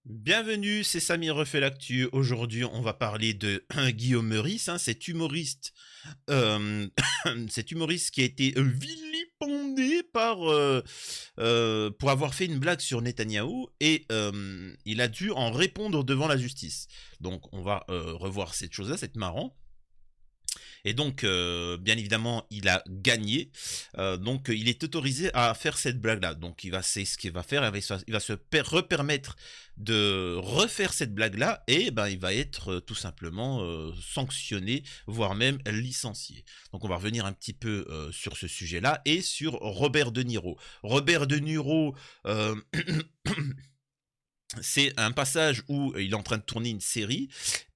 Bienvenue, c'est Samir refait l'actu. Aujourd'hui, on va parler de Guillaume Meurice, cet humoriste, euh, cet humoriste qui a été vilipendé pour avoir fait une blague sur Netanyahou et il a dû en répondre devant la justice. Donc, on va revoir cette chose-là, c'est marrant. Et donc, bien évidemment, il a gagné. Donc, il est autorisé à faire cette blague-là. Donc, c'est ce qu'il va faire. Il va se repermettre de refaire cette blague-là. Et ben, il va être tout simplement sanctionné, voire même licencié. Donc, on va revenir un petit peu sur ce sujet-là et sur Robert De Niro. Robert De Niro... c'est un passage où il est en train de tourner une série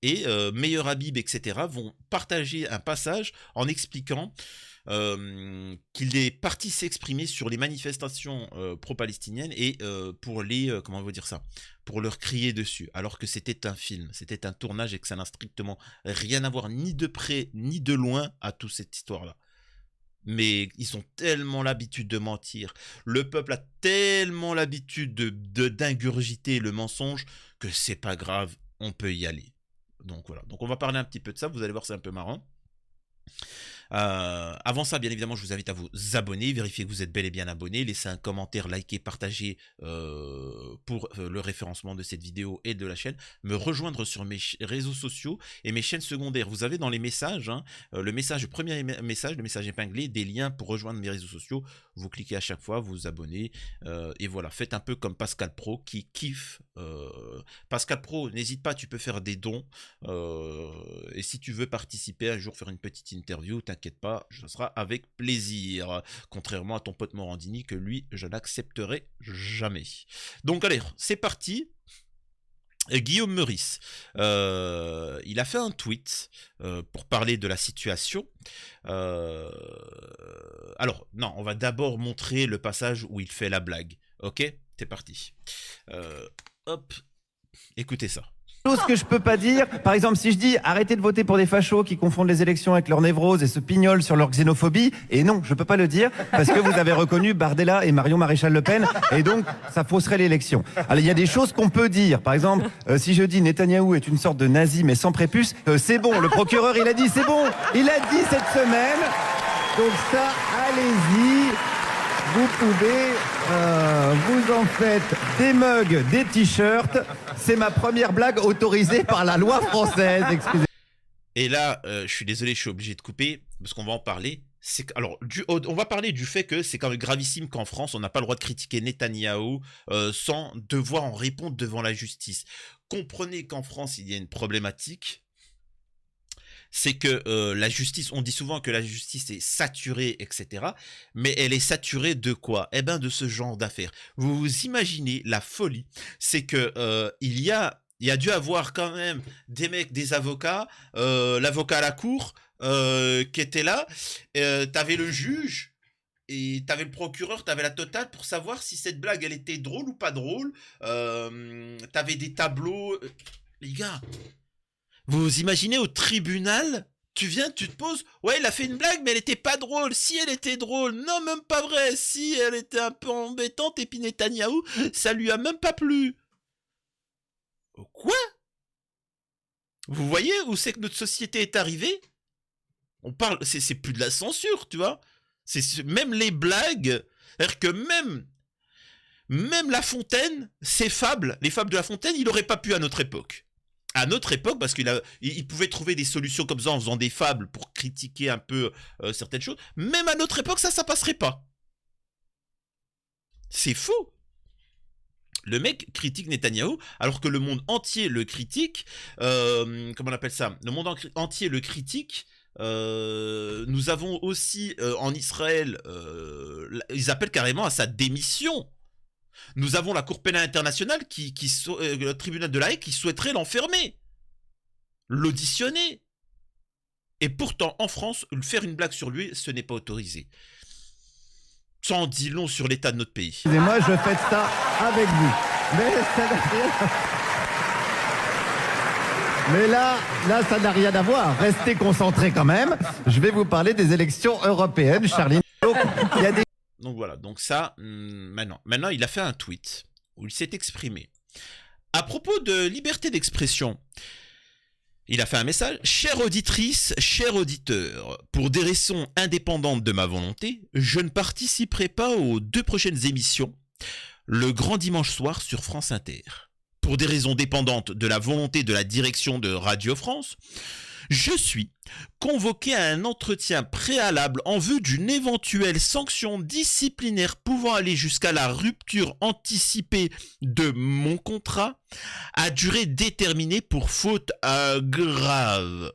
et Meilleur Habib, etc. vont partager un passage en expliquant qu'il est parti s'exprimer sur les manifestations pro-palestiniennes et pour les comment on va dire ça, pour leur crier dessus, alors que c'était un film, c'était un tournage et que ça n'a strictement rien à voir ni de près ni de loin à toute cette histoire-là. Mais ils ont tellement l'habitude de mentir. Le peuple a tellement l'habitude d'ingurgiter le mensonge que c'est pas grave, on peut y aller. Donc voilà. Donc on va parler un petit peu de ça. Vous allez voir, c'est un peu marrant. Avant ça, bien évidemment, je vous invite à vous abonner, vérifier que vous êtes bel et bien abonné, laissez un commentaire, liker, partager pour le référencement de cette vidéo et de la chaîne, me rejoindre sur mes réseaux sociaux et mes chaînes secondaires. Vous avez dans les messages, le premier message, le message épinglé, des liens pour rejoindre mes réseaux sociaux. Vous cliquez à chaque fois, vous vous abonnez et voilà, faites un peu comme Pascal Pro qui kiffe. Pascal Pro, n'hésite pas, tu peux faire des dons et si tu veux participer un jour, faire une petite interview, t'inquiète pas, ce sera avec plaisir. Contrairement à ton pote Morandini que lui, je n'accepterai jamais. Donc allez, c'est parti. Guillaume Meurice, il a fait un tweet pour parler de la situation. Alors, non, on va d'abord montrer le passage où il fait la blague. Ok, c'est parti. Hop, écoutez ça. Chose que je peux pas dire, par exemple, si je dis arrêtez de voter pour des fachos qui confondent les élections avec leur névrose et se pignolent sur leur xénophobie, et non, je peux pas le dire parce que vous avez reconnu Bardella et Marion Maréchal Le Pen, et donc ça fausserait l'élection. Alors il y a des choses qu'on peut dire, par exemple, si je dis Netanyahou est une sorte de nazi mais sans prépuce, c'est bon, le procureur il a dit c'est bon, il a dit cette semaine, donc ça, allez-y. Vous pouvez, vous en faites des mugs, des t-shirts. C'est ma première blague autorisée par la loi française. Excusez. Et là, je suis désolé, je suis obligé de couper parce qu'on va en parler. Alors, on va parler du fait que c'est quand même gravissime qu'en France, on n'a pas le droit de critiquer Netanyahou sans devoir en répondre devant la justice. Comprenez qu'en France, il y a une problématique. C'est que la justice, on dit souvent que la justice est saturée, etc. Mais elle est saturée de quoi? Eh ben de ce genre d'affaires. Vous vous imaginez la folie, c'est que il y a dû avoir quand même des mecs, des avocats, l'avocat à la cour qui était là, t'avais le juge, et t'avais le procureur, t'avais la totale pour savoir si cette blague elle était drôle ou pas drôle, t'avais des tableaux, les gars... Vous imaginez au tribunal, tu viens, tu te poses, ouais, il a fait une blague, mais elle était pas drôle. Si elle était drôle, non, même pas vrai. Si elle était un peu embêtante, et puis Netanyahou, ça lui a même pas plu. Quoi? Vous voyez où c'est que notre société est arrivée? On parle, c'est plus de la censure, tu vois. C'est même les blagues, c'est-à-dire que même La Fontaine, ses fables, les fables de La Fontaine, il aurait pas pu à notre époque. À notre époque, parce il pouvait trouver des solutions comme ça en faisant des fables pour critiquer un peu certaines choses. Même à notre époque, ça passerait pas. C'est faux. Le mec critique Netanyahou, alors que le monde entier le critique. Comment on appelle ça? Le monde entier le critique. Nous avons aussi en Israël, ils appellent carrément à sa démission. Nous avons la Cour pénale internationale, le tribunal de la Haye, qui souhaiterait l'enfermer, l'auditionner. Et pourtant, en France, faire une blague sur lui, ce n'est pas autorisé. Ça en dit long sur l'état de notre pays. Excusez-moi, je fête ça avec vous. Mais ça n'a rien... Mais là, ça n'a rien à voir. Restez concentrés quand même. Je vais vous parler des élections européennes, Charline. Donc, il y a des... Donc voilà, donc ça, maintenant il a fait un tweet où il s'est exprimé. À propos de liberté d'expression, il a fait un message. Chère auditrice, cher auditeur, pour des raisons indépendantes de ma volonté, je ne participerai pas aux 2 prochaines émissions, le grand dimanche soir sur France Inter. Pour des raisons dépendantes de la volonté de la direction de Radio France, je suis convoqué à un entretien préalable en vue d'une éventuelle sanction disciplinaire pouvant aller jusqu'à la rupture anticipée de mon contrat à durée déterminée pour faute grave.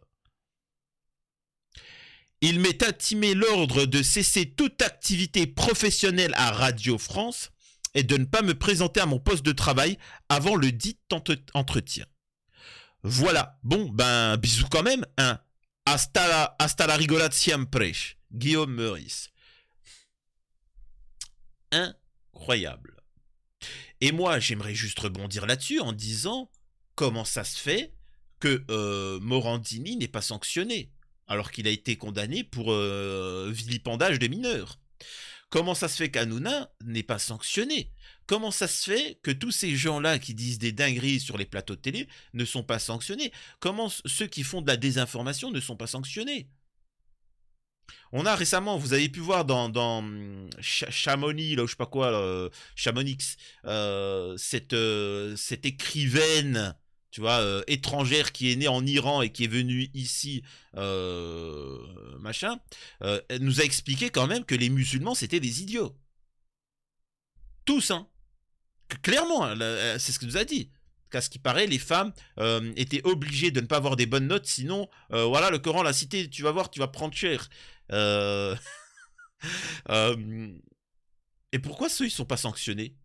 Il m'est intimé l'ordre de cesser toute activité professionnelle à Radio France et de ne pas me présenter à mon poste de travail avant le dit entretien. Voilà, bon, ben, bisous quand même, hein. Hasta la rigolade siempre. Guillaume Meurice. Incroyable. Et moi, j'aimerais juste rebondir là-dessus en disant comment ça se fait que Morandini n'est pas sanctionné alors qu'il a été condamné pour vilipendage de mineurs. Comment ça se fait qu'Hanouna n'est pas sanctionné? Comment ça se fait que tous ces gens-là qui disent des dingueries sur les plateaux de télé ne sont pas sanctionnés? Comment ceux qui font de la désinformation ne sont pas sanctionnés? On a récemment, vous avez pu voir dans Chamonix, là, ou je sais pas quoi, Chamonix, cette écrivaine, tu vois, étrangère qui est née en Iran et qui est venue ici, machin, elle nous a expliqué quand même que les musulmans c'était des idiots. Tous, hein. Clairement, hein, c'est ce que nous a dit. Qu'à ce qui paraît, les femmes étaient obligées de ne pas avoir des bonnes notes, sinon, voilà, le Coran l'a cité, tu vas voir, tu vas prendre cher. Euh, et pourquoi ceux, ils sont pas sanctionnés?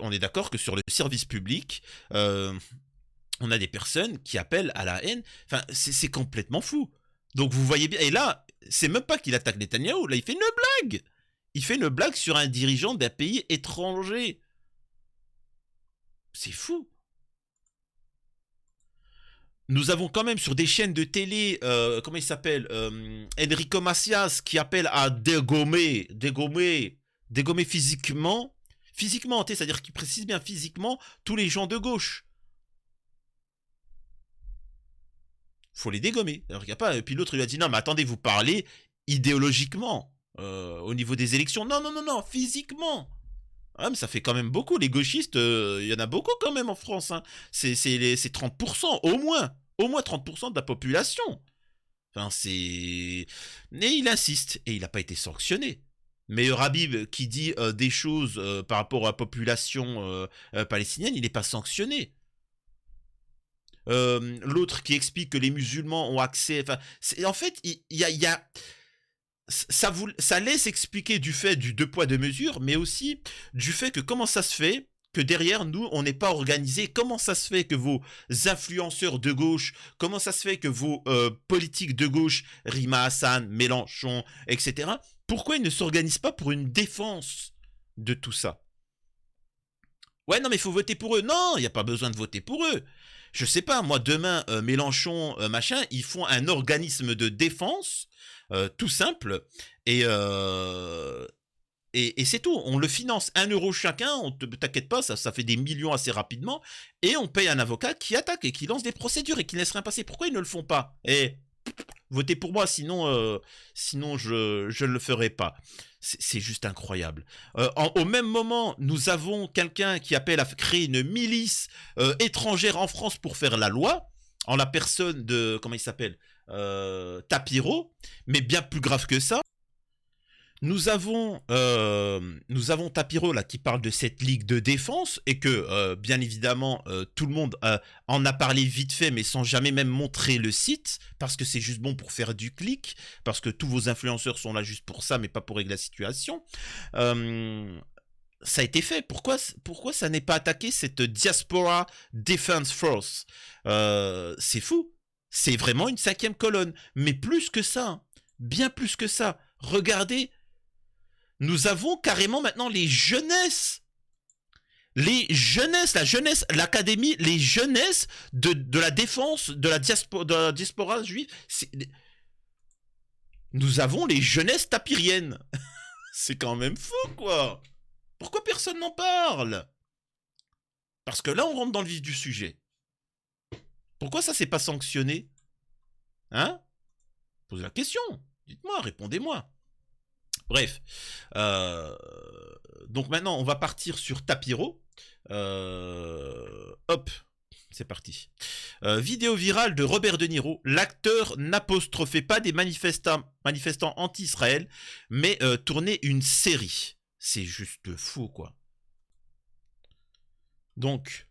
On est d'accord que sur le service public, on a des personnes qui appellent à la haine. Enfin, c'est complètement fou. Donc vous voyez bien, et là, c'est même pas qu'il attaque Netanyahou, là, il fait une blague. Il fait une blague sur un dirigeant d'un pays étranger. C'est fou. Nous avons quand même sur des chaînes de télé, comment il s'appelle, Enrico Macias qui appelle à dégommer physiquement, c'est-à-dire qu'il précise bien physiquement tous les gens de gauche. Faut les dégommer. Alors, y a pas, et puis l'autre lui a dit non mais attendez, vous parlez idéologiquement au niveau des élections. Non, non, non, non, physiquement. Ah, mais ça fait quand même beaucoup, les gauchistes, il y en a beaucoup quand même en France. Hein. C'est 30%, au moins 30% de la population. Enfin, c'est... Et il insiste, et il n'a pas été sanctionné. Mais Habib, qui dit des choses par rapport à la population palestinienne, il n'est pas sanctionné. L'autre qui explique que les musulmans ont accès... Enfin, en fait, il y a ça laisse expliquer du fait du 2 poids 2 mesures, mais aussi du fait que comment ça se fait que derrière nous, on n'est pas organisé. Comment ça se fait que vos influenceurs de gauche, comment ça se fait que vos politiques de gauche, Rima Hassan, Mélenchon, etc., pourquoi ils ne s'organisent pas pour une défense de tout ça? Ouais, non, mais il faut voter pour eux. Non, il n'y a pas besoin de voter pour eux. Je sais pas, moi, demain, Mélenchon, machin, ils font un organisme de défense, tout simple, et, et c'est tout. On le finance 1 € chacun, t'inquiète pas, ça fait des millions assez rapidement, et on paye un avocat qui attaque et qui lance des procédures et qui ne laisse rien passer. Pourquoi ils ne le font pas? Et votez pour moi, sinon, sinon je ne le ferai pas. C'est juste incroyable. Au même moment, nous avons quelqu'un qui appelle à créer une milice étrangère en France pour faire la loi, en la personne de, comment il s'appelle, Tapiro, mais bien plus grave que ça. Nous avons Tapiro là qui parle de cette ligue de défense et que bien évidemment tout le monde en a parlé vite fait mais sans jamais même montrer le site parce que c'est juste bon pour faire du clic, parce que tous vos influenceurs sont là juste pour ça mais pas pour régler la situation. Ça a été fait. Pourquoi ça n'est pas attaqué cette Diaspora Defense Force? C'est fou. C'est vraiment une 5e colonne. Mais plus que ça, hein. Bien plus que ça. Regardez. Nous avons carrément maintenant les jeunesses. Les jeunesses, l'académie, les jeunesses de la défense de la diaspora juive. Nous avons les jeunesses tapiriennes. C'est quand même fou, quoi. Pourquoi personne n'en parle? Parce que là, on rentre dans le vif du sujet. Pourquoi ça, c'est pas sanctionné? Hein? Posez la question. Dites-moi, répondez-moi. Bref. Donc maintenant, on va partir sur Tapiro. Hop. C'est parti. Vidéo virale de Robert De Niro. L'acteur n'apostrophait pas des manifestants anti-Israël, mais tournait une série. C'est juste fou, quoi. Donc,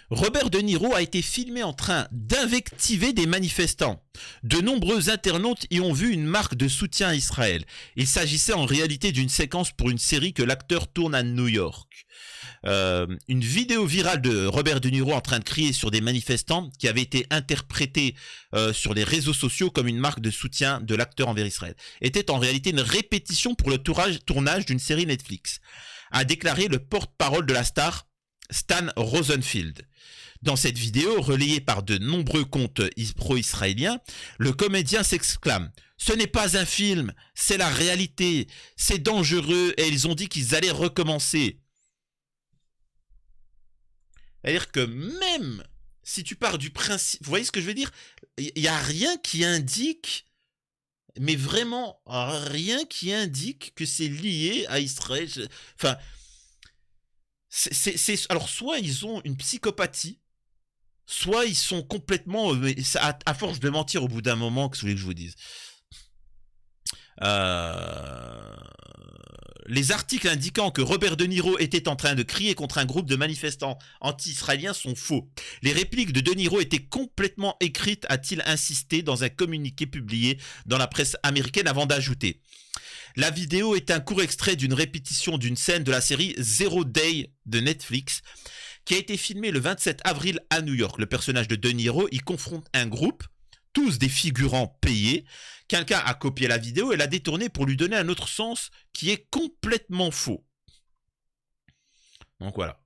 Robert De Niro a été filmé en train d'invectiver des manifestants. De nombreux internautes y ont vu une marque de soutien à Israël. Il s'agissait en réalité d'une séquence pour une série que l'acteur tourne à New York. Une vidéo virale de Robert De Niro en train de crier sur des manifestants qui avait été interprétée sur les réseaux sociaux comme une marque de soutien de l'acteur envers Israël était en réalité une répétition pour le tournage d'une série Netflix, a déclaré le porte-parole de la star Stan Rosenfield. Dans cette vidéo, relayée par de nombreux comptes pro-israéliens, le comédien s'exclame « Ce n'est pas un film, c'est la réalité, c'est dangereux et ils ont dit qu'ils allaient recommencer ». C'est-à-dire que même si tu pars du principe... Vous voyez ce que je veux dire? Il n'y a rien qui indique, mais vraiment rien qui indique que c'est lié à Israël. Enfin, alors soit ils ont une psychopathie, soit ils sont complètement... à force de mentir au bout d'un moment, que vous voulez que je vous dise. Les articles indiquant que Robert De Niro était en train de crier contre un groupe de manifestants anti-israéliens sont faux. Les répliques de De Niro étaient complètement écrites, a-t-il insisté dans un communiqué publié dans la presse américaine avant d'ajouter. La vidéo est un court extrait d'une répétition d'une scène de la série Zero Day de Netflix qui a été filmée le 27 avril à New York. Le personnage de De Niro y confronte un groupe, tous des figurants payés. Quelqu'un a copié la vidéo et l'a détournée pour lui donner un autre sens qui est complètement faux. Donc voilà.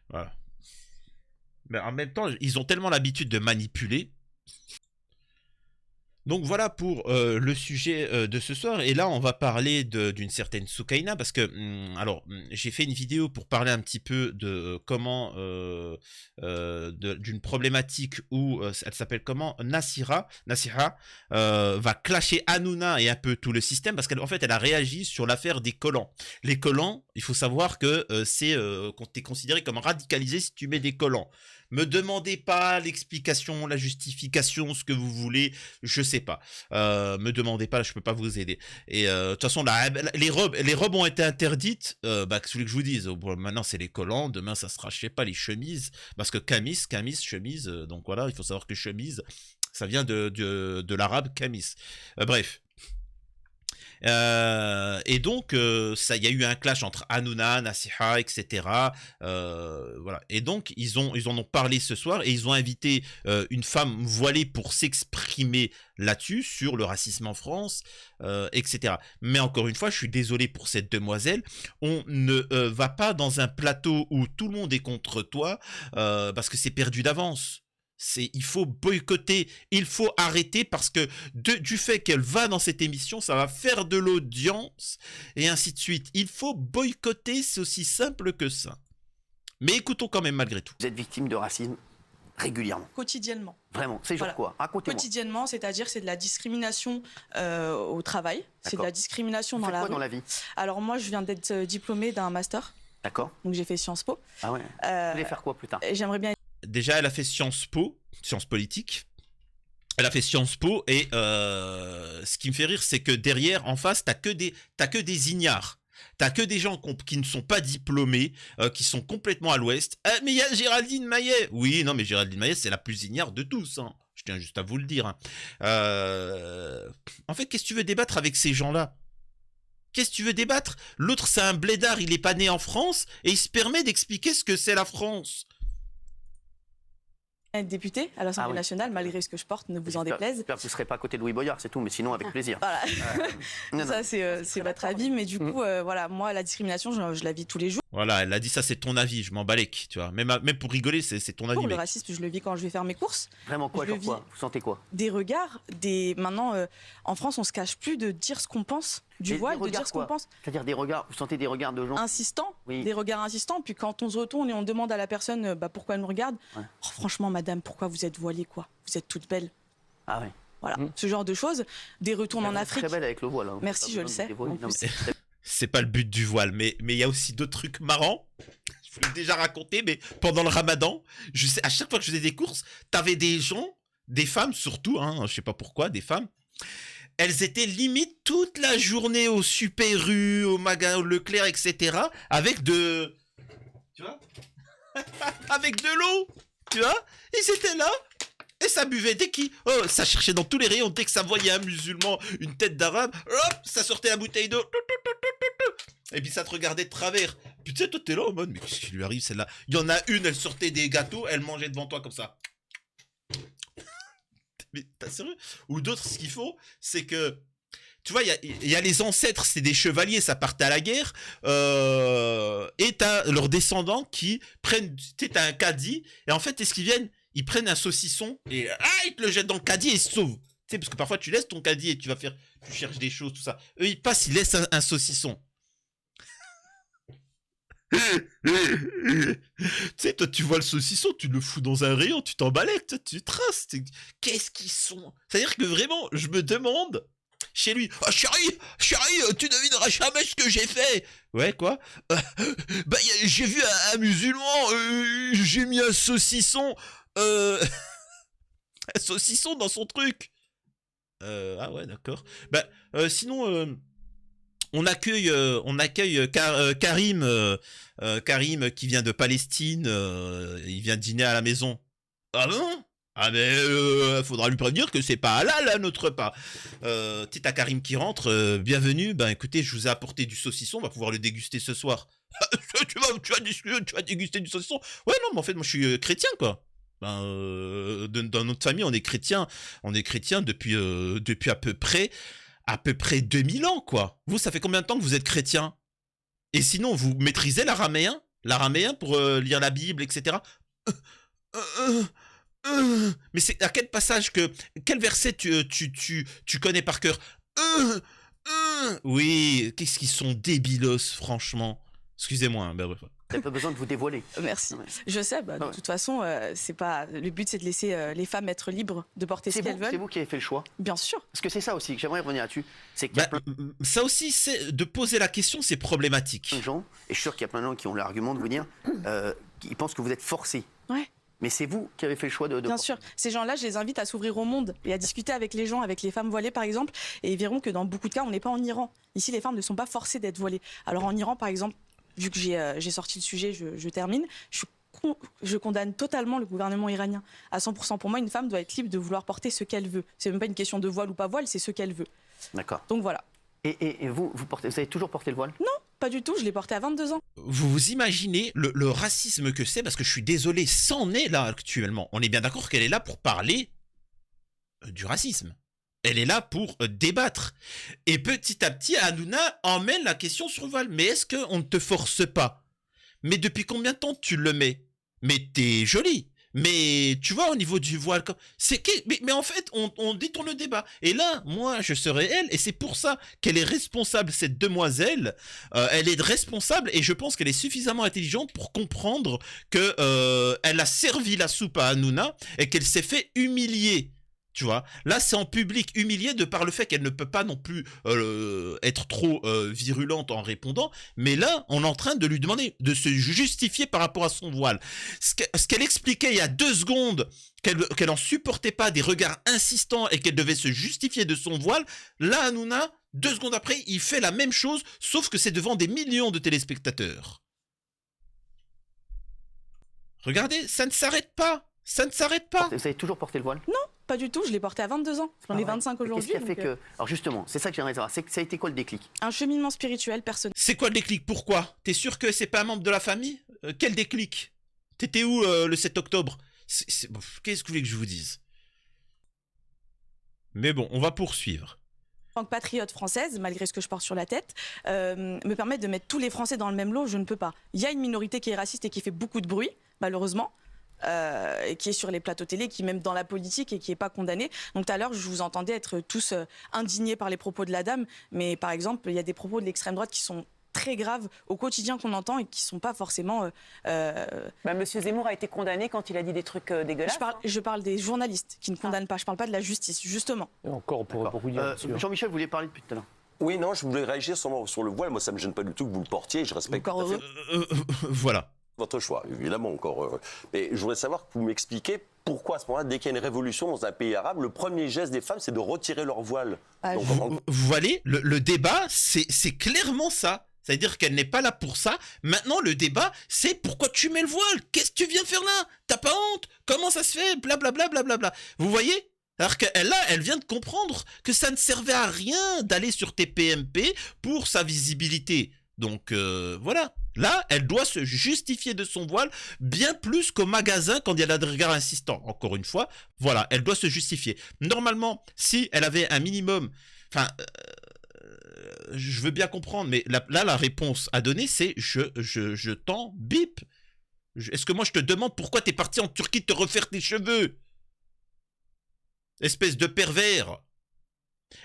Voilà. Mais en même temps, ils ont tellement l'habitude de manipuler. Donc voilà pour le sujet de ce soir. Et là, on va parler d'une certaine Soukaina parce que, j'ai fait une vidéo pour parler un petit peu de comment, d'une problématique où elle s'appelle comment, Nasiha va clasher Hanouna et un peu tout le système parce qu'en fait, elle a réagi sur l'affaire des collants. Les collants, il faut savoir que t'es considéré comme radicalisé si tu mets des collants. Me demandez pas l'explication, la justification, ce que vous voulez, je sais pas. Me demandez pas, je peux pas vous aider. Et de toute façon, les robes ont été interdites. Que celui que je vous dise, maintenant c'est les collants, demain ça sera, je sais pas, les chemises, parce que camis, chemise. Donc voilà, il faut savoir que chemise, ça vient de l'arabe camis. Bref. Et donc, il y a eu un clash entre Hanouna, Nasiha, etc. Voilà. Et donc, ils en ont parlé ce soir et ils ont invité une femme voilée pour s'exprimer là-dessus, sur le racisme en France, etc. Mais encore une fois, je suis désolé pour cette demoiselle. On ne va pas dans un plateau où tout le monde est contre toi parce que c'est perdu d'avance. Il faut boycotter, il faut arrêter parce que du fait qu'elle va dans cette émission, ça va faire de l'audience et ainsi de suite. Il faut boycotter, c'est aussi simple que ça. Mais écoutons quand même malgré tout. Vous êtes victime de racisme régulièrement? Quotidiennement. Vraiment? C'est genre quoi? Racontez-moi. Quotidiennement, c'est-à-dire c'est de la discrimination au travail, c'est de la discrimination dans la rue. Dans la vie? Alors moi, je viens d'être diplômée d'un master. D'accord. Donc j'ai fait Sciences Po. Ah ouais. Vous voulez faire quoi plus tard? J'aimerais bien... Déjà, elle a fait Sciences Po, sciences politiques. Elle a fait Sciences Po et ce qui me fait rire, c'est que derrière, en face, t'as que des ignares. T'as que des gens qui ne sont pas diplômés, qui sont complètement à l'ouest. Mais il y a Géraldine Maillet. Oui, non, mais Géraldine Maillet, c'est la plus ignare de tous. Hein. Je tiens juste à vous le dire. Hein. En fait, qu'est-ce que tu veux débattre avec ces gens-là? Qu'est-ce que tu veux débattre? L'autre, c'est un blédard, il est pas né en France et il se permet d'expliquer ce que c'est la France. être députée à l'Assemblée nationale, malgré ce que je porte, ne vous en déplaise. J'espère que vous ne serez pas à côté de Louis Boyard, c'est tout, mais sinon, avec plaisir. Voilà. Ça, c'est votre avis, mais du coup, voilà, moi, la discrimination, je la vis tous les jours. Voilà, elle a dit ça, c'est ton avis, je m'en balèque, tu vois. Même pour rigoler, c'est ton avis. Le racisme, je le vis quand je vais faire mes courses. Vraiment quoi, genre quoi? Vous sentez quoi? Des regards, Maintenant, en France, on se cache plus de dire ce qu'on pense, du voile, de dire ce qu'on pense. C'est-à-dire des regards, vous sentez des regards de gens insistants, des regards insistants, puis quand on se retourne et on demande à la personne pourquoi elle nous regarde, oh, franchement, madame, pourquoi vous êtes voilée, quoi? Vous êtes toute belle. Ah ouais. Voilà, ce genre de choses, des retours en Afrique. Très belle avec le voile. Hein. Merci, je le sais. C'est pas le but du voile, mais il y a aussi d'autres trucs marrants. Je vous l'ai déjà raconté, mais pendant le ramadan, je sais, à chaque fois que je faisais des courses, t'avais des gens, des femmes surtout, hein, je sais pas pourquoi, des femmes, elles étaient limite toute la journée au Super U, au magasin Leclerc, etc. avec de... Tu vois avec de l'eau, tu vois. Ils étaient là, et ça buvait dès qu'ils... Oh, ça cherchait dans tous les rayons, dès que ça voyait un musulman, une tête d'arabe, hop, ça sortait la bouteille d'eau. Et puis ça te regardait de travers. Puis tu sais, toi t'es là en mode, mais qu'est-ce qui lui arrive celle-là? Il y en a une, elle sortait des gâteaux, elle mangeait devant toi comme ça. Mais t'as sérieux? Ou d'autres, ce qu'il faut, c'est que... Tu vois, il y a les ancêtres, c'est des chevaliers, ça partait à la guerre. Et t'as leurs descendants qui prennent... Tu sais, t'as un caddie, et en fait, est-ce qu'ils viennent? Ils prennent un saucisson, et ils te le jettent dans le caddie et ils se sauvent. Tu sais, parce que parfois, tu laisses ton caddie et tu vas faire... Tu cherches des choses, tout ça. Eux, ils passent, ils laissent un saucisson. Tu sais, toi, tu vois le saucisson, tu le fous dans un rayon, tu t'embalèques, tu traces. Qu'est-ce qu'ils sont? C'est-à-dire que vraiment, je me demande chez lui, oh, chérie, tu devineras jamais ce que j'ai fait. Ouais, quoi? Bah, j'ai vu un musulman, j'ai mis un saucisson, un saucisson dans son truc. Ah ouais, d'accord. Bah, sinon, on accueille Karim, Karim qui vient de Palestine, il vient dîner à la maison. Ah bon? Ah mais faudra lui prévenir que c'est pas halal à notre repas. T'as Karim qui rentre, bienvenue, ben écoutez, je vous ai apporté du saucisson, on va pouvoir le déguster ce soir. tu vas déguster du saucisson? Ouais non, mais en fait moi je suis chrétien quoi. Ben, dans notre famille on est chrétien depuis à peu près 2000 ans, quoi. Vous, ça fait combien de temps que vous êtes chrétien? Et sinon, vous maîtrisez l'araméen? L'araméen pour lire la Bible, etc. Mais c'est à quel passage quel verset tu connais par cœur? Oui, qu'est-ce qu'ils sont débilos, franchement. Excusez-moi, ben bref. T'as pas besoin de vous dévoiler. Merci. Je sais, de toute façon, c'est pas... le but c'est de laisser les femmes être libres de porter ce qu'elles veulent. C'est vous qui avez fait le choix. Bien sûr. Parce que c'est ça aussi que j'aimerais revenir là-dessus. C'est qu'il y a ça aussi, c'est de poser la question, c'est problématique. Plein de gens, et je suis sûr qu'il y a plein de gens qui ont l'argument de vous dire, ils pensent que vous êtes forcés. Ouais. Mais c'est vous qui avez fait le choix de... Bien sûr. Ces gens-là, je les invite à s'ouvrir au monde et à discuter avec les gens, avec les femmes voilées par exemple, et ils verront que dans beaucoup de cas, on n'est pas en Iran. Ici, les femmes ne sont pas forcées d'être voilées. Alors en Iran, par exemple, vu que j'ai sorti le sujet, je termine. Je condamne totalement le gouvernement iranien à 100%. Pour moi, une femme doit être libre de vouloir porter ce qu'elle veut. C'est même pas une question de voile ou pas voile, c'est ce qu'elle veut. D'accord. Donc voilà. Et vous avez toujours porté le voile? Non, pas du tout. Je l'ai porté à 22 ans. Vous vous imaginez le racisme que c'est? Parce que je suis désolé, c'en est là actuellement. On est bien d'accord qu'elle est là pour parler du racisme. Elle est là pour débattre. Et petit à petit, Hanouna emmène la question sur le voile. Mais est-ce qu'on ne te force pas? Mais depuis combien de temps tu le mets? Mais t'es jolie. Mais tu vois, au niveau du voile, mais en fait, on détourne le débat. Et là, moi, je serais elle. Et c'est pour ça qu'elle est responsable, cette demoiselle. Elle est responsable et je pense qu'elle est suffisamment intelligente pour comprendre que elle a servi la soupe à Hanouna et qu'elle s'est fait humilier. Tu vois, là c'est en public, humilié de par le fait qu'elle ne peut pas non plus être trop virulente en répondant, mais là on est en train de lui demander de se justifier par rapport à son voile. Ce qu'elle expliquait il y a 2 secondes, qu'elle en supportait pas des regards insistants et qu'elle devait se justifier de son voile, là Hanouna, 2 secondes après, il fait la même chose, sauf que c'est devant des millions de téléspectateurs. Regardez, ça ne s'arrête pas. Ça ne s'arrête pas. Vous avez toujours porté le voile? Non, pas du tout. Je l'ai porté à 22 ans. J'en ai 25 aujourd'hui. Qu'est-ce qui a fait que... Alors justement, c'est ça que j'aimerais savoir. Ça a été quoi le déclic? Un cheminement spirituel personnel. C'est quoi le déclic? Pourquoi? T'es sûr que c'est pas un membre de la famille? Quel déclic? T'étais où le 7 octobre? Qu'est-ce que vous voulez que je vous dise? Mais bon, on va poursuivre. En tant que patriote française, malgré ce que je porte sur la tête, me permettre de mettre tous les Français dans le même lot, je ne peux pas. Il y a une minorité qui est raciste et qui fait beaucoup de bruit, malheureusement, et qui est sur les plateaux télé, qui est même dans la politique et qui n'est pas condamnée. Donc tout à l'heure, je vous entendais être tous indignés par les propos de la dame, mais par exemple, il y a des propos de l'extrême droite qui sont très graves au quotidien qu'on entend et qui ne sont pas forcément... Monsieur Zemmour a été condamné quand il a dit des trucs dégueulasses. Je parle des journalistes qui ne condamnent pas, je ne parle pas de la justice, justement. Et encore pour vous dire... Jean-Michel, vous vouliez parler depuis tout à l'heure. Oui, non, je voulais réagir sur le voile. Moi, ça ne me gêne pas du tout que vous le portiez. Je respecte Encore heureux. Voilà. votre choix, évidemment, encore heureux. Mais je voudrais savoir que vous m'expliquiez pourquoi, à ce moment-là, dès qu'il y a une révolution dans un pays arabe, le premier geste des femmes, c'est de retirer leur voile. Ah, Donc, Vous voyez, le débat, c'est clairement ça. C'est-à-dire qu'elle n'est pas là pour ça. Maintenant, le débat, c'est pourquoi tu mets le voile? Qu'est-ce que tu viens faire là? T'as pas honte? Comment ça se fait? Blablabla, blablabla. Vous voyez? Alors qu'elle là, elle vient de comprendre que ça ne servait à rien d'aller sur TPMP pour sa visibilité. Donc voilà. Là, elle doit se justifier de son voile bien plus qu'au magasin quand il y a des regards insistants. Encore une fois, voilà, elle doit se justifier. Normalement, si elle avait un minimum... Enfin... je veux bien comprendre, mais là, la réponse à donner, c'est je t'en bip. Est-ce que moi, je te demande pourquoi t'es parti en Turquie te refaire tes cheveux? Espèce de pervers.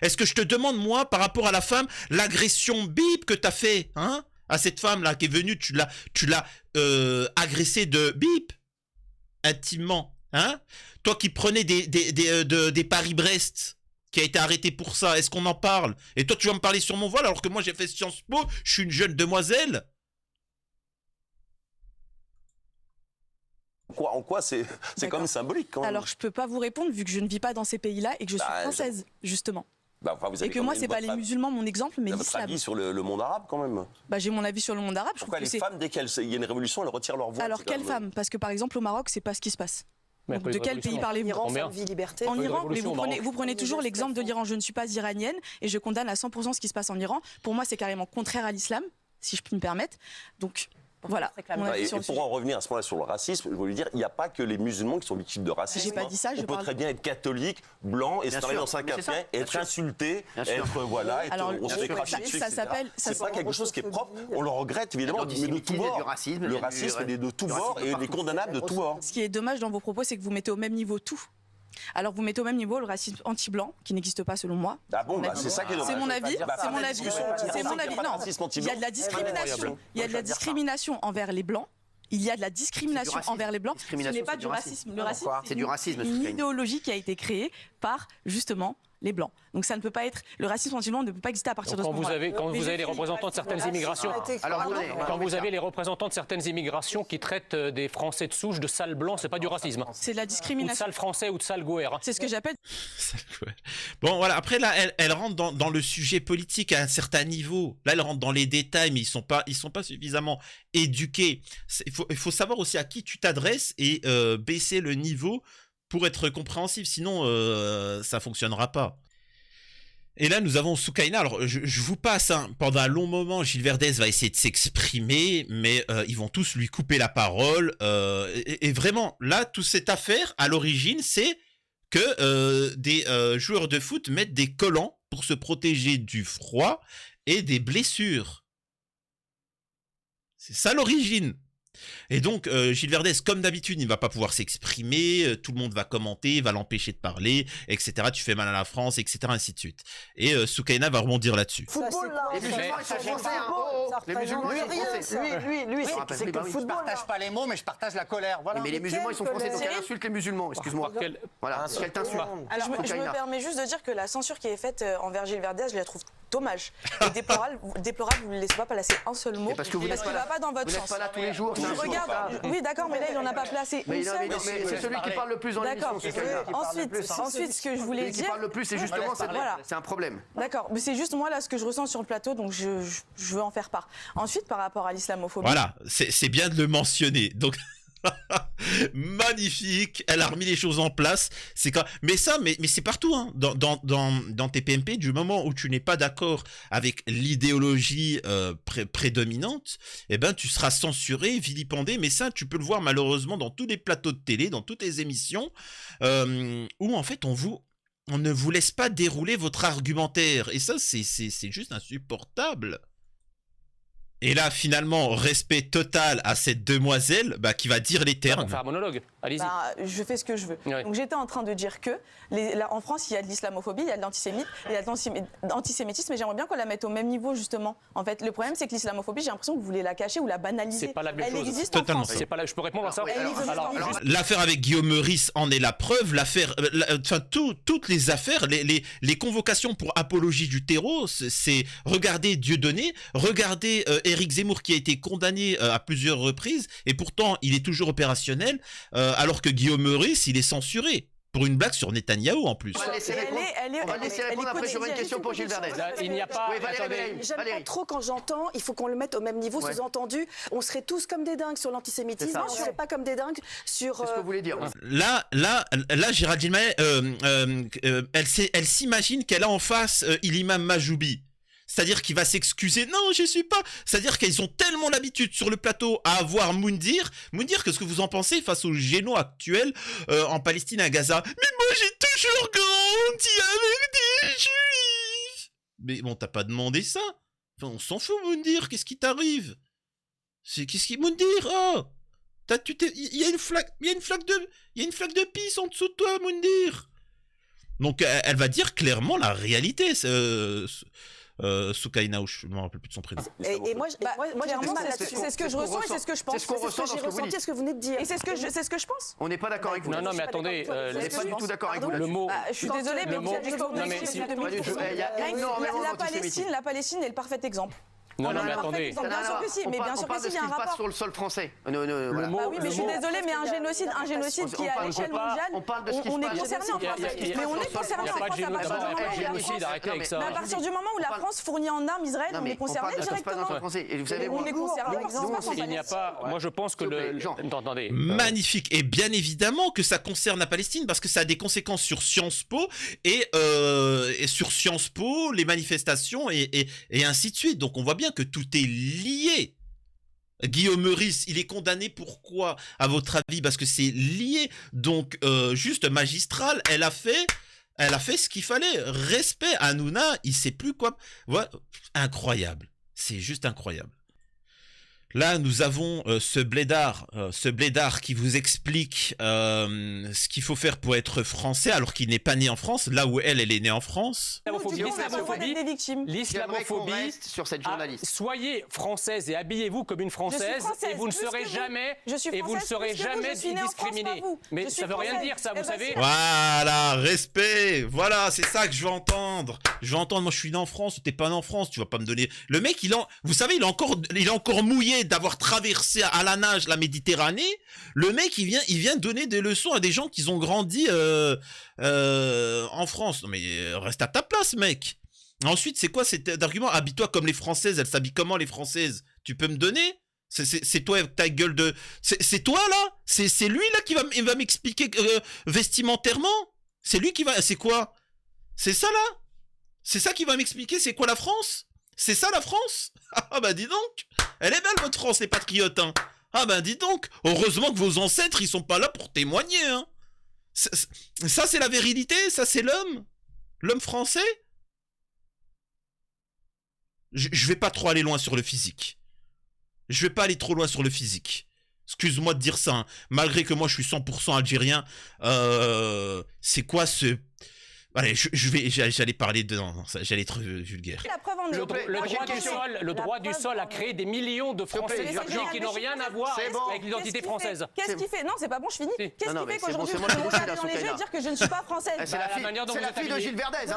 Est-ce que je te demande, moi, par rapport à la femme, l'agression bip que t'as fait, hein, à cette femme-là qui est venue, tu l'as agressée de bip, intimement, hein? Toi qui prenais des Paris-Brest, qui a été arrêté pour ça, est-ce qu'on en parle? Et toi, tu vas me parler sur mon voile alors que moi, j'ai fait Sciences Po, je suis une jeune demoiselle. en quoi c'est quand même symbolique quand même. Alors, je peux pas vous répondre vu que je ne vis pas dans ces pays-là et que je suis française, justement. Vous Et que moi, c'est pas les musulmans mon exemple, mais votre l'islam. avis sur le monde arabe quand même. J'ai mon avis sur le monde arabe. Je Pourquoi trouve que les femmes, dès qu'il y a une révolution, elles retirent leur voile? Alors, quelles femmes? Parce que par exemple, au Maroc, c'est pas ce qui se passe. Donc, de quel pays parlez-vous? Iran, vie, liberté. En Iran, mais révolution au Maroc. vous prenez toujours l'exemple de l'Iran. Je ne suis pas iranienne et je condamne à 100% ce qui se passe en Iran. Pour moi, c'est carrément contraire à l'islam, si je puis me permettre. Donc, voilà. mon avis Et sur le pour sujet. en revenir à ce moment-là sur le racisme, je voulais dire, il n'y a pas que les musulmans qui sont victimes de racisme. J'ai pas dit ça, je On peut parle- très bien être catholique, blanc, et se Bien travailler sûr, dans un mais c'est café, ça, et être bien sûr. insulté, Bien sûr. être voilà, être, Alors, on se fait ça- cracher ça dessus, s'appelle- etc. ça C'est pas quelque chose qui est propre. On le regrette évidemment, mais de L'antisémitisme, tous il y a bords. du racisme, il y Le a du- racisme, il est de tous du bords racisme et il est partout. condamnable de tous bords. Ce qui est dommage dans vos propos, c'est que vous mettez au même niveau tout. Alors, vous mettez au même niveau le racisme anti-blanc, qui n'existe pas selon moi. Ah bon, c'est ça qui est dommage. C'est mon avis, Bah, c'est mon la avis. discussion, C'est mon avis. Non, racisme il y a de la anti-blanc. discrimination. Il y a de la discrimination envers les blancs. Il y a de la discrimination racisme. envers les blancs. Ce Discrimination, n'est pas c'est du du racisme. racisme. Le racisme, C'est du racisme, une Soukaine. idéologie qui a été créée par justement les blancs. Donc ça ne peut pas être le racisme anti-blanc ne peut pas exister à partir de ce Quand vous moment-là. avez, quand Mais vous je avez les finis. représentants de certaines immigrations, Alors, attendez, quand vous avez les représentants de certaines immigrations qui traitent des Français de souche de sales blancs, c'est pas du racisme. C'est de la Ou de discrimination. sales Français ou de sales Goer. C'est ce que j'appelle Bon, voilà. Après, là, elle rentre dans le sujet politique à un certain niveau. Là, elle rentre dans les détails, mais ils sont pas suffisamment éduqués. Il faut savoir aussi à qui tu t'adresses et baisser le niveau pour être compréhensif. Sinon, ça fonctionnera pas. Et là, nous avons Soukaina. Alors, je vous passe, hein, pendant un long moment, Gilles Verdez va essayer de s'exprimer, mais ils vont tous lui couper la parole. Et vraiment, là, toute cette affaire, à l'origine, c'est que des joueurs de foot mettent des collants pour se protéger du froid et des blessures. C'est ça l'origine. Et donc, Gilles Verdez, comme d'habitude, il ne va pas pouvoir s'exprimer, tout le monde va commenter, va l'empêcher de parler, etc. Tu fais mal à la France, etc. ainsi de suite. Et Soukaina va rebondir là-dessus. Football, là. Les musulmans, ils sont français, hein. Oh, oh. Les musulmans, ils sont français. Lui, Je rappelle c'est plus, que bah le oui. Je football. partage pas les mots, mais je partage la colère. Voilà. Mais les musulmans, ils sont français, donc elle insulte les musulmans, excuse-moi. Voilà, qu'elle t'insulte. Alors, je me Soukaina. permets juste de dire que la censure qui est faite envers Gilles Verdez, je la trouve dommage. Et déplorable, vous ne laissez pas placer un seul mot. Et parce que vous n'êtes qu'il pas va pas dans votre Vous n'êtes sens. pas là tous les jours, c'est Regarde, insupportable. oui d'accord, mais là il n'en a pas placé Mais une non, seule. mais c'est celui qui parle le plus dans l'émission, D'accord. Soukaina. Ensuite, ce que je voulais Celui qui dire, parle le plus, c'est justement, Voilà. c'est un problème. d'accord, mais c'est juste moi là ce que je ressens sur le plateau, donc je veux en faire part. Ensuite, par rapport à l'islamophobie, Voilà, c'est bien de le mentionner. Donc, Magnifique, elle a remis les choses en place. C'est quand... mais c'est partout, hein. Dans tes PMP, du moment où tu n'es pas d'accord avec l'idéologie prédominante, eh ben tu seras censuré, vilipendé. Mais ça, tu peux le voir malheureusement dans tous les plateaux de télé, dans toutes les émissions, où en fait on ne vous laisse pas dérouler votre argumentaire. Et ça, c'est juste insupportable. Et là, finalement, respect total à cette demoiselle qui va dire les termes. On va faire un monologue, allez-y. Je fais ce que je veux. Ouais. Donc j'étais en train de dire que en France, il y a de l'islamophobie, il y a de l'antisémitisme, et j'aimerais bien qu'on la mette au même niveau, justement. En fait, le problème, c'est que l'islamophobie, j'ai l'impression que vous voulez la cacher ou la banaliser. C'est pas la même chose. Elle existe Totalement en France. ça. C'est pas là, je peux répondre à ça? L'affaire avec Guillaume Meurice en est la preuve. Toutes les affaires, les convocations pour apologie du terreau, c'est regarder Dieudonné, regarder Éric Zemmour qui a été condamné à plusieurs reprises et pourtant il est toujours opérationnel, alors que Guillaume Meurice il est censuré pour une blague sur Netanyahou en plus. On va laisser répondre après, j'aurai une question pour Gilles Verdez. Il n'y a pas... Oui, Valérie. J'aime pas trop quand j'entends, il faut qu'on le mette au même niveau, sous-entendu, on serait tous comme des dingues sur l'antisémitisme, on serait pas comme des dingues sur... C'est ce que vous voulez dire. Là, Géraldine Maé, elle s'imagine qu'elle a en face Illimam Majoubi. C'est-à-dire qu'il va s'excuser. Non, je suis pas. C'est-à-dire qu'ils ont tellement l'habitude sur le plateau à avoir Moundir. Moundir, qu'est-ce que vous en pensez face au génome actuel en Palestine, à Gaza? Mais moi, j'ai toujours grandi avec des juifs. Mais bon, t'as pas demandé ça. Enfin, on s'en fout, Moundir. Qu'est-ce qui t'arrive? Qu'est-ce qui... Moundir, oh, il y a une flaque de pisse en dessous de toi, Moundir. Donc, elle va dire clairement la réalité. Soukaina, je ne me rappelle plus de son prénom. Et moi, clairement, c'est ce que je ressens et c'est ce que je pense. C'est ce qu'on ressent dans ce que vous dites. ce que vous venez de dire. Et c'est ce que je pense. On n'est pas d'accord avec vous. Non, mais attendez, On n'est pas du tout d'accord avec vous. le mot... Je suis désolée, mais vous êtes la Palestine est le parfait exemple. Non, mais attendez. Bien sûr que si, mais bien sûr que si, il y a un rapport. Sur le sol français. Oui, mais je suis désolée, mais un génocide qui est à l'échelle mondiale, on est concerné en France. Mais on est concerné en France à partir du moment où la France fournit en armes Israël, on est concerné directement. On est concerné par ce qui se passe en Il n'y a pas... Moi, je pense que Attendez. Magnifique. Et bien évidemment que ça concerne la Palestine parce que ça a des conséquences sur Sciences Po et sur Sciences Po, les manifestations et ainsi de suite. Donc on voit bien que tout est lié. Guillaume Meurice, il est condamné pourquoi, à votre avis? Parce que c'est lié. Donc, juste magistral, elle a fait ce qu'il fallait. Respect à Hanouna, il sait plus quoi. Voilà. Incroyable. C'est juste incroyable. Là, nous avons ce blédard qui vous explique ce qu'il faut faire pour être français, alors qu'il n'est pas né en France, là où elle est née en France. L'islamophobie sur cette journaliste. Soyez française et habillez-vous comme une française et vous ne serez jamais discriminée. Mais ça veut rien dire, ça, vous savez. Voilà, respect. Voilà, c'est ça que je veux entendre. Je veux entendre. Moi, je suis né en France. T'es pas né en France. Tu vas pas me donner. Le mec, vous savez, il est encore mouillé d'avoir traversé à la nage la Méditerranée. Le mec, il vient donner des leçons à des gens qui ont grandi en France. Non mais reste à ta place, mec. Ensuite, c'est quoi cet argument? Habille-toi comme les Françaises. Elles s'habillent comment, les Françaises? Tu peux me donner? C'est toi avec ta gueule de... C'est toi, là? C'est lui, là, qui va m'expliquer vestimentairement? C'est lui qui va... C'est quoi? C'est ça, là? C'est ça qui va m'expliquer c'est quoi la France? C'est ça, la France? Ah bah dis donc. Elle est belle, votre France, les patriotes, hein. Ah bah dis donc. Heureusement que vos ancêtres, ils sont pas là pour témoigner, hein. Ça, c'est la virilité? Ça, c'est l'homme? L'homme français? Je vais pas trop aller loin sur le physique. Je vais pas aller trop loin sur le physique. Excuse-moi de dire ça, hein. Malgré que moi je suis 100% algérien. C'est quoi ce... Allez, j'allais parler de... Non, j'allais être vulgaire. Le droit du sol a créé des millions de Français qui n'ont rien à voir avec l'identité française. Qu'est-ce qui fait... Non, c'est pas bon, je finis. Qu'est-ce qui fait qu'aujourd'hui je peux me regarder dans les yeux et dire que je ne suis pas française? C'est la fille de Gilles Verdez. Je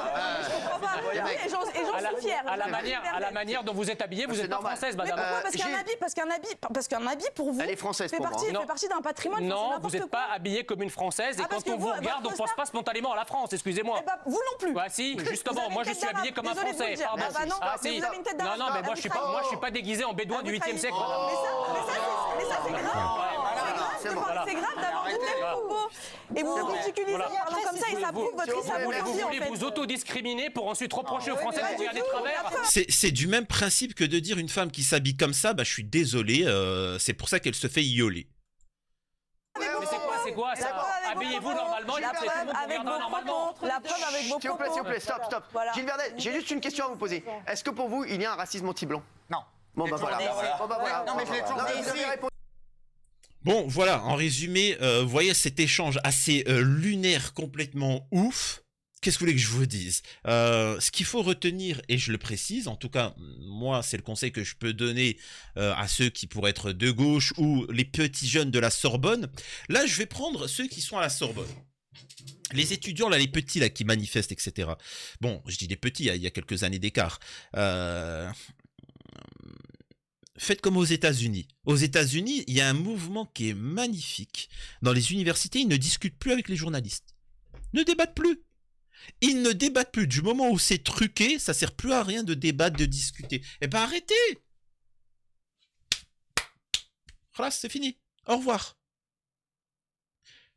comprends pas. Et j'en suis fière. À la manière dont vous êtes habillée, vous n'êtes pas française, madame. Parce qu'un habit, pour vous, elle est française fait partie d'un patrimoine. Non, vous n'êtes pas habillée comme une française et quand on vous regarde, on ne pense pas spontanément à la France, excusez-moi. Vous non plus. Bah si, justement, moi je suis habillé comme un Français. Pardon. Ah si. Non, mais moi je suis pas déguisé en bédouin du 8e siècle. Mais ça c'est grave. C'est grave d'avoir tous les propos. Et vous vous ridiculisez en parlant comme ça et ça prouve votre islamophobie Vous en voulez fait. vous autodiscriminer pour ensuite reprocher aux Français de regarder de travers. C'est du même principe que de dire une femme qui s'habille comme ça, bah je suis désolé, c'est pour ça qu'elle se fait ioler. Mais c'est quoi ça? Habillez-vous normalement, et après tout le monde vous regardera normalement. La preuve avec vos propos. S'il vous plaît, stop. Gilles Vernet, j'ai juste une question à vous poser. Est-ce que pour vous, il y a un racisme anti-blanc? Non. Bon, bah voilà. Non, mais je l'ai toujours dit ici. Bon, voilà, en résumé, vous voyez cet échange assez lunaire, complètement ouf. Qu'est-ce que vous voulez que je vous dise? Ce qu'il faut retenir, et je le précise, en tout cas, moi, c'est le conseil que je peux donner à ceux qui pourraient être de gauche ou les petits jeunes de la Sorbonne. Là, je vais prendre ceux qui sont à la Sorbonne. Les étudiants, là, les petits, là, qui manifestent, etc. Bon, je dis les petits, il y a quelques années d'écart. Faites comme aux États-Unis. Aux États-Unis, il y a un mouvement qui est magnifique. Dans les universités, ils ne discutent plus avec les journalistes. Ne débattent plus. Ils ne débattent plus. Du moment où c'est truqué, ça sert plus à rien de débattre, de discuter. Eh ben arrêtez. Voilà, c'est fini. Au revoir.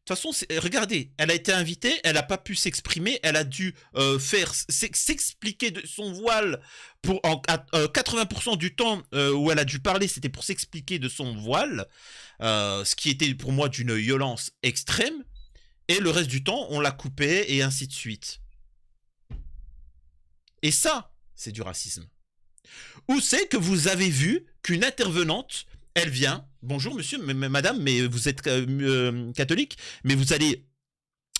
De toute façon, regardez, elle a été invitée, elle n'a pas pu s'exprimer, elle a dû s'expliquer de son voile pour 80% du temps où elle a dû parler, c'était pour s'expliquer de son voile, ce qui était pour moi d'une violence extrême. Et le reste du temps, on la coupait et ainsi de suite. Et ça, c'est du racisme. Où c'est que vous avez vu qu'une intervenante, elle vient, bonjour monsieur, madame, mais vous êtes catholique, mais vous allez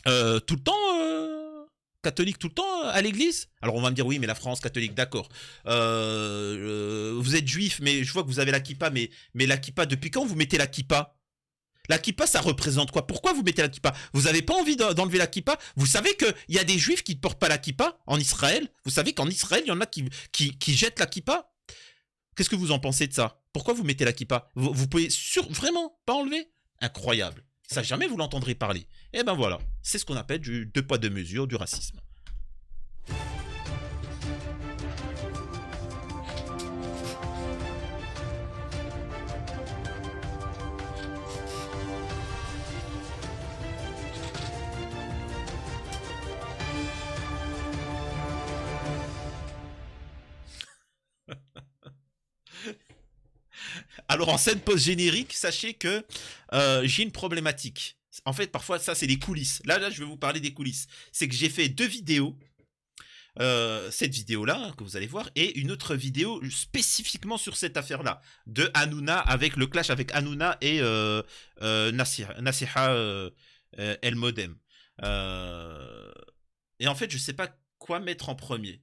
tout le temps catholique tout le temps à l'église? Alors on va me dire oui, mais la France catholique, d'accord. Vous êtes juif, mais je vois que vous avez la kippa, mais la kippa, depuis quand vous mettez la kippa? La kippa, ça représente quoi? Pourquoi vous mettez la kippa? Vous n'avez pas envie d'enlever la kippa? Vous savez qu'il y a des juifs qui ne portent pas la kippa en Israël? Vous savez qu'en Israël, il y en a qui jettent la kippa? Qu'est-ce que vous en pensez de ça? Pourquoi vous mettez la kippa? Vous pouvez vraiment pas enlever? Incroyable. Ça, jamais vous l'entendrez parler. Et ben voilà, c'est ce qu'on appelle du deux poids deux mesures, du racisme. Alors en scène post-générique, sachez que j'ai une problématique. En fait, parfois, ça, c'est les coulisses. Là, je vais vous parler des coulisses. C'est que j'ai fait 2 vidéos. Cette vidéo-là, hein, que vous allez voir, et une autre vidéo spécifiquement sur cette affaire-là. De Hanouna, avec le clash avec Hanouna et Nasiha El Modem. Et en fait, je sais pas quoi mettre en premier.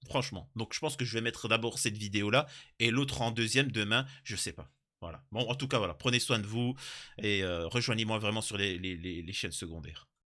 Franchement. Donc je pense que je vais mettre d'abord cette vidéo-là et l'autre en deuxième demain, je sais pas. Voilà. Bon, en tout cas, voilà. Prenez soin de vous et rejoignez-moi vraiment sur les chaînes secondaires.